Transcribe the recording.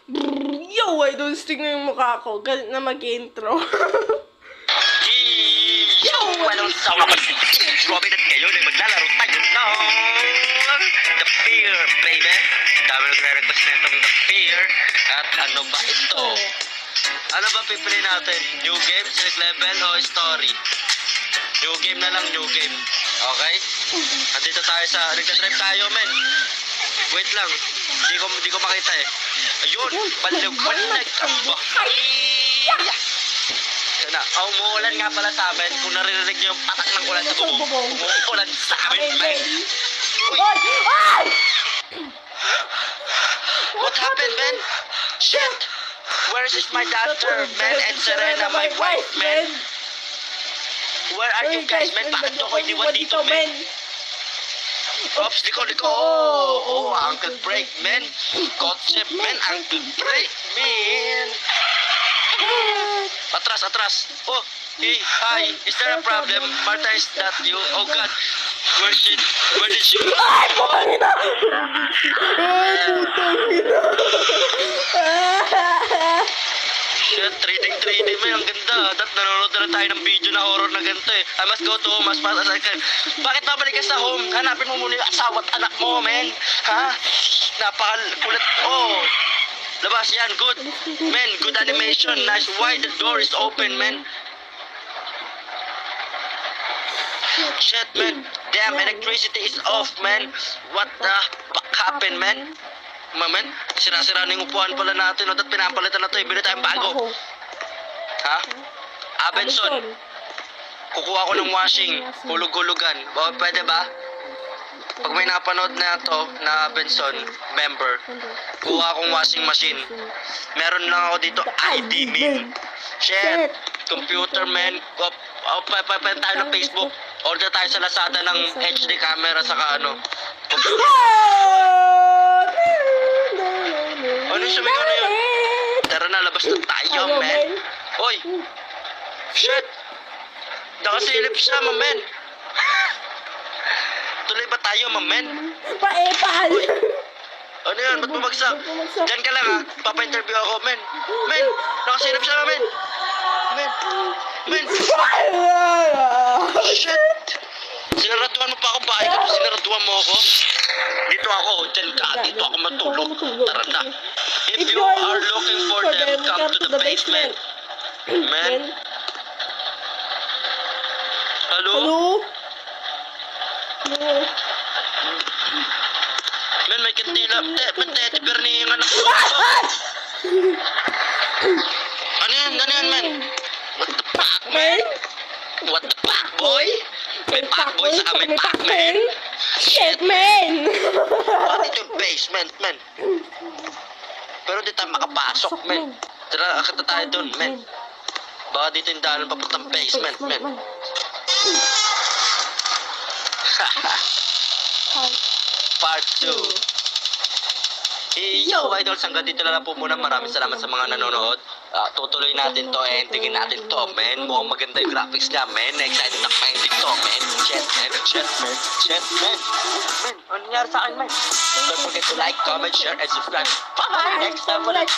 Yo, idol, sting na yung mukha ko. Galit na mag-intro. Yo! Walang sawa Robin at ngayon ay maglalaro tayo ng The Fear, baby. Dami nagre-request na itong The Fear. At ano ba ito? Ano ba pipili natin? New game, select level o story? New game na lang, new game. Okay? Nandito tayo sa... Nagka-drive tayo, men. Wait lang. Di ko makita eh. Ayun! Baliw-balag ang bahay! Na, umuulan nga pala sa amin. Kung naririnig niyo yung patak ng ulan sa bubong, umuulan sa amin, men. What happened, man? Shit! Where is my daughter, man? And Serena, my wife, man? Where are you guys, man? Bakit nyo ko iniwan dito, man? Oops, liko. Oh, Uncle Break, man. Kotse, man. Uncle Break, man. Atras. Oh, hey, hi. Is there a problem? Martha, is that you? Oh, God. Where did she go? Ay, pangina! Ay, putang ina! Shit, 3D mo. Ang ganda. Nanonood na tayo ng video na horror na ganito eh. I must go to home as fast as I can. Bakit babalik ka sa home? Hanapin mo muna yung asawa at anak mo, men. Ha? Napakakulit. Oh. Labas yan, good. Men, good animation. Nice. Why the door is open, men? Shit, man. Damn, electricity is off, man. What the fuck happened, man? Men, sira-sira na yung upuan pala natin. At pinapalitan na to. Ibili tayong bago. Ha? Abenson. Kukuha ko ng washing. Hulug-hulugan. Pwede ba? Pag may napanood na to na Benson member, kuha akong washing machine. Meron lang ako dito ID min. Shit! Computer man. Pa tayo ng Facebook. Order tayo sa Lazada ng HD camera saka ano. Ano yung sumigaw na yun? Tara na, labas na tayo, man. Oy! Shit! Nakasilip siya, man. Tuloy ba tayo, mamen? Paepal! Ano yan? Ba't bumagsak? Diyan ka lang ha. Papa-interview ako, men. Men! Nakasilip siya, men. Men! Shit! Sinaratuan mo pa ako ba? Ikaw sinaratuan mo ako? Dito ako. Diyan ka. Dito ako matulog. Tara na. If you are looking for them, come to the basement. Men? Hello? Men, may kantila. May teddy bear ni yung anak ko. Ano yan, men? What the fuck, man? What the fuck, boy? May fuck boy sa may fuck, man? Shit, man! Bakit yung basement, men? Pero di tayo makapasok, men. Tara, akita tayo dun, men. Baka dito yung daanan papuntang basement, men. Part 2. Yo, idols, hanggang dito na lang po muna. Maraming salamat sa mga nanonood. Tutuloy natin to, endingin natin to, men. Mukhang maganda yung graphics niya, men. Excited na ma-ending to, men. Shit, men. Men, ano nangyari sa akin, men? Don't forget to like, comment, share, and subscribe. Bye! Next time ulit.